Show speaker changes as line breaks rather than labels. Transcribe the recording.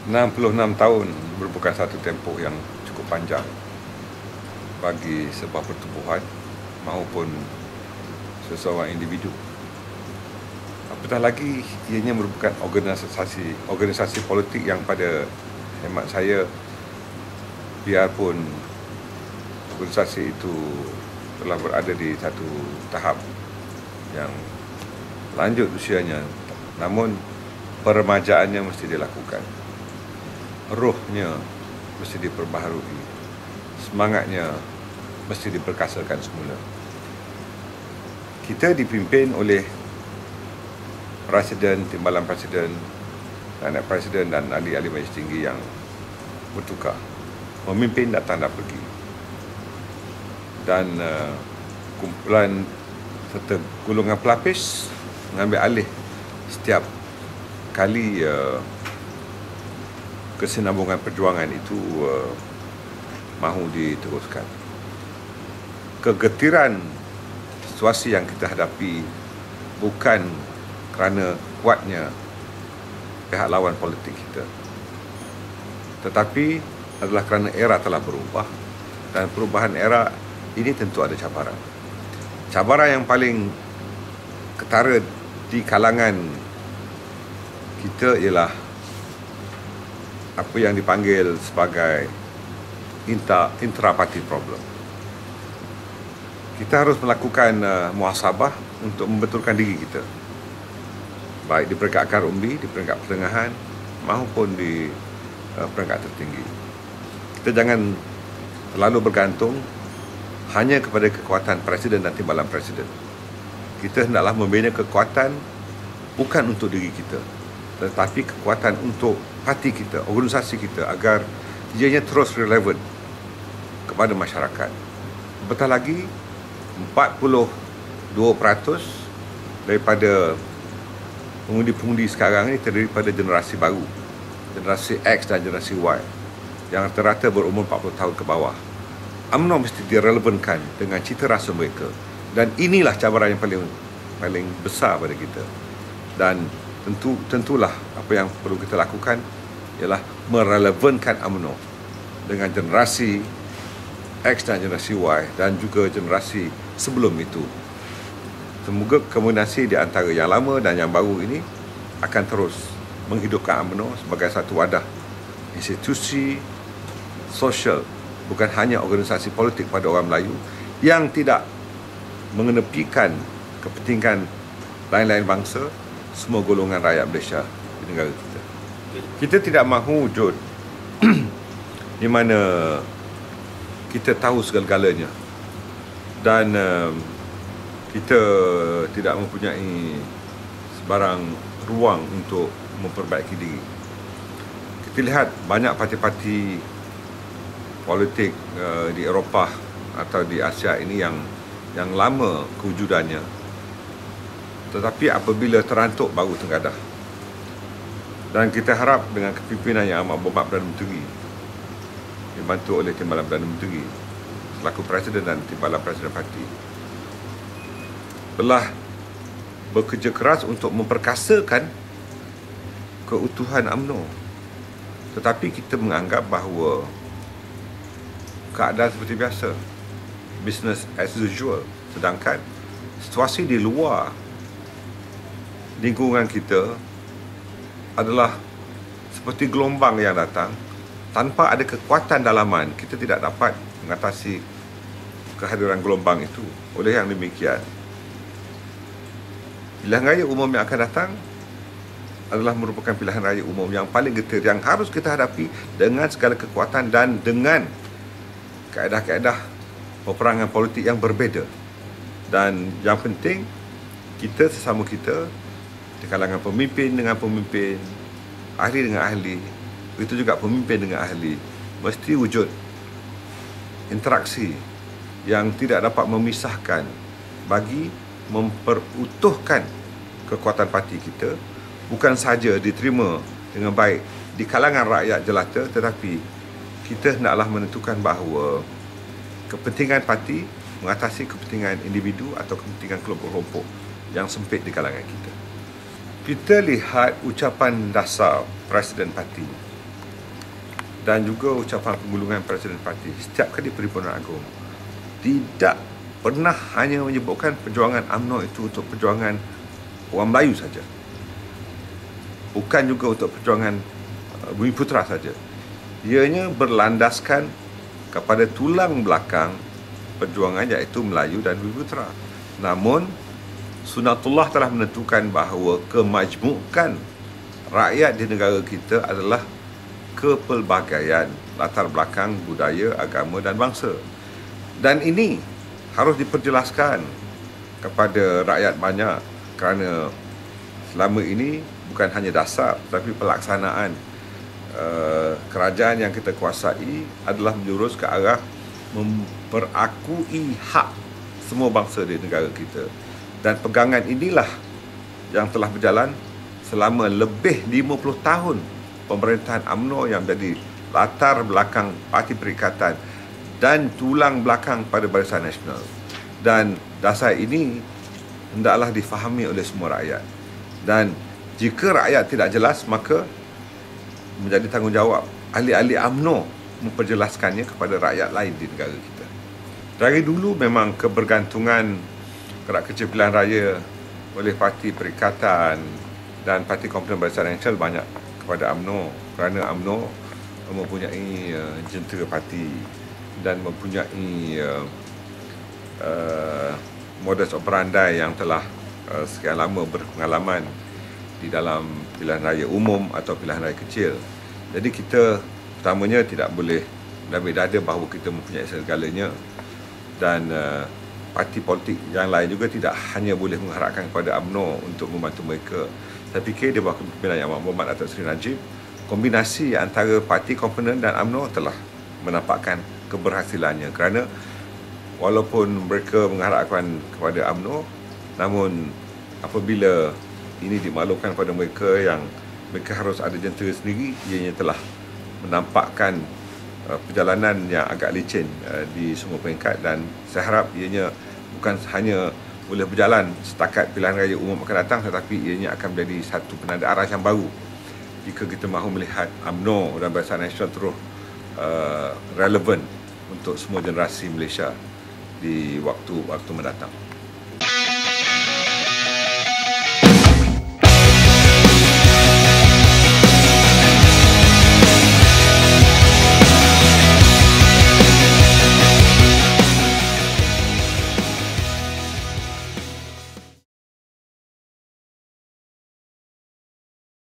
66 tahun merupakan satu tempoh yang cukup panjang bagi sebuah pertubuhan maupun seseorang individu. Apatah lagi ianya merupakan organisasi politik yang pada hemat saya, biarpun organisasi itu telah berada di satu tahap yang lanjut usianya, namun peremajaannya mesti dilakukan. Rohnya mesti diperbaharui, semangatnya mesti diperkasakan semula. Kita dipimpin oleh Presiden, Timbalan Presiden, Anak Presiden dan ahli-ahli majlis tinggi yang bertukar. Memimpin datang dan pergi. Dan kumpulan serta golongan pelapis mengambil alih setiap kali kesinambungan perjuangan itu mahu diteruskan. Kegetiran situasi yang kita hadapi bukan kerana kuatnya pihak lawan politik kita, tetapi adalah kerana era telah berubah, dan perubahan era ini tentu ada cabaran. Cabaran yang paling ketara di kalangan kita ialah apa yang dipanggil sebagai intra-party problem. Kita harus melakukan muhasabah untuk membetulkan diri kita, baik di peringkat akar umbi, di peringkat pertengahan maupun di peringkat tertinggi. Kita jangan terlalu bergantung hanya kepada kekuatan Presiden dan Timbalan Presiden. Kita hendaklah membina kekuatan bukan untuk diri kita, tetapi kekuatan untuk parti kita, organisasi kita, agar ianya terus relevan kepada masyarakat. Apatah lagi, 42% daripada pengundi-pengundi sekarang ini terdiri pada generasi baru, generasi X dan generasi Y, yang rata-rata berumur 40 tahun ke bawah. UMNO mesti direlevankan dengan cita rasa mereka, dan inilah cabaran yang paling besar pada kita. Dan tentulah apa yang perlu kita lakukan ialah merelevankan UMNO dengan generasi X dan generasi Y dan juga generasi sebelum itu. Semoga kombinasi di antara yang lama dan yang baru ini akan terus menghidupkan UMNO sebagai satu wadah institusi sosial, bukan hanya organisasi politik pada orang Melayu, yang tidak mengenepikan kepentingan lain-lain bangsa, semua golongan rakyat Malaysia di negara kita. Kita tidak mahu wujud di mana kita tahu segala-galanya dan kita tidak mempunyai sebarang ruang untuk memperbaiki diri. Kita lihat banyak parti-parti politik di Eropah atau di Asia ini yang lama kewujudannya, tetapi apabila terantuk baru tenggadah. Dan kita harap dengan kepimpinan yang amat berhormat Perdana Menteri, dibantu oleh Timbalan Perdana Menteri selaku Presiden dan Timbalan Presiden Parti, telah bekerja keras untuk memperkasakan keutuhan UMNO. Tetapi kita menganggap bahawa keadaan seperti biasa, business as usual, sedangkan situasi di luar lingkungan kita adalah seperti gelombang yang datang. Tanpa ada kekuatan dalaman, kita tidak dapat mengatasi kehadiran gelombang itu. Oleh yang demikian, pilihan raya umum yang akan datang adalah merupakan pilihan raya umum yang paling getir, yang harus kita hadapi dengan segala kekuatan dan dengan kaedah-kaedah peperangan politik yang berbeza. Dan yang penting, kita sesama kita di kalangan pemimpin dengan pemimpin, ahli dengan ahli, begitu juga pemimpin dengan ahli, mesti wujud interaksi yang tidak dapat memisahkan bagi memperutuhkan kekuatan parti kita, bukan saja diterima dengan baik di kalangan rakyat jelata, tetapi kita hendaklah menentukan bahawa kepentingan parti mengatasi kepentingan individu atau kepentingan kelompok-kelompok yang sempit di kalangan kita. Kita lihat ucapan dasar Presiden Parti dan juga ucapan penggulungan Presiden Parti setiap kali Perhimpunan Agung tidak pernah hanya menyebutkan perjuangan UMNO itu untuk perjuangan orang Melayu saja, bukan juga untuk perjuangan Bumiputera saja. Ianya berlandaskan kepada tulang belakang perjuangan iaitu Melayu dan Bumiputera. Namun Sunatullah telah menentukan bahawa kemajmukan rakyat di negara kita adalah kepelbagaian latar belakang budaya, agama dan bangsa. Dan ini harus diperjelaskan kepada rakyat banyak, kerana selama ini bukan hanya dasar tetapi pelaksanaan kerajaan yang kita kuasai adalah menjurus ke arah memperakui hak semua bangsa di negara kita. Dan pegangan inilah yang telah berjalan selama lebih 50 tahun pemerintahan UMNO yang menjadi latar belakang Parti Perikatan dan tulang belakang pada Barisan Nasional. Dan dasar ini hendaklah difahami oleh semua rakyat. Dan jika rakyat tidak jelas, maka menjadi tanggungjawab ahli-ahli UMNO memperjelaskannya kepada rakyat lain di negara kita. Dari dulu memang kebergantungan Kerak Kecil Pilihan Raya oleh Parti Perikatan dan Parti Komponen Barisan Nasional banyak kepada UMNO, kerana UMNO mempunyai jentera parti dan mempunyai modus operandi yang telah sekian lama berpengalaman di dalam pilihan raya umum atau pilihan raya kecil. Jadi kita pertamanya tidak boleh menambil dada bahawa kita mempunyai segalanya, dan parti politik yang lain juga tidak hanya boleh mengharapkan kepada UMNO untuk membantu mereka. Saya fikir di bawah kepimpinan Yang Amat Berhormat Datuk Seri Najib, kombinasi antara parti komponen dan UMNO telah menampakkan keberhasilannya, kerana walaupun mereka mengharapkan kepada UMNO, namun apabila ini dimaklumkan kepada mereka yang mereka harus ada jentera sendiri, ianya telah menampakkan perjalanan yang agak licin di semua peringkat. Dan saya harap ianya bukan hanya boleh berjalan setakat pilihan raya umum akan datang, tetapi ianya akan menjadi satu penanda arah yang baru jika kita mahu melihat UMNO dan Barisan Nasional terus relevan untuk semua generasi Malaysia di waktu-waktu mendatang.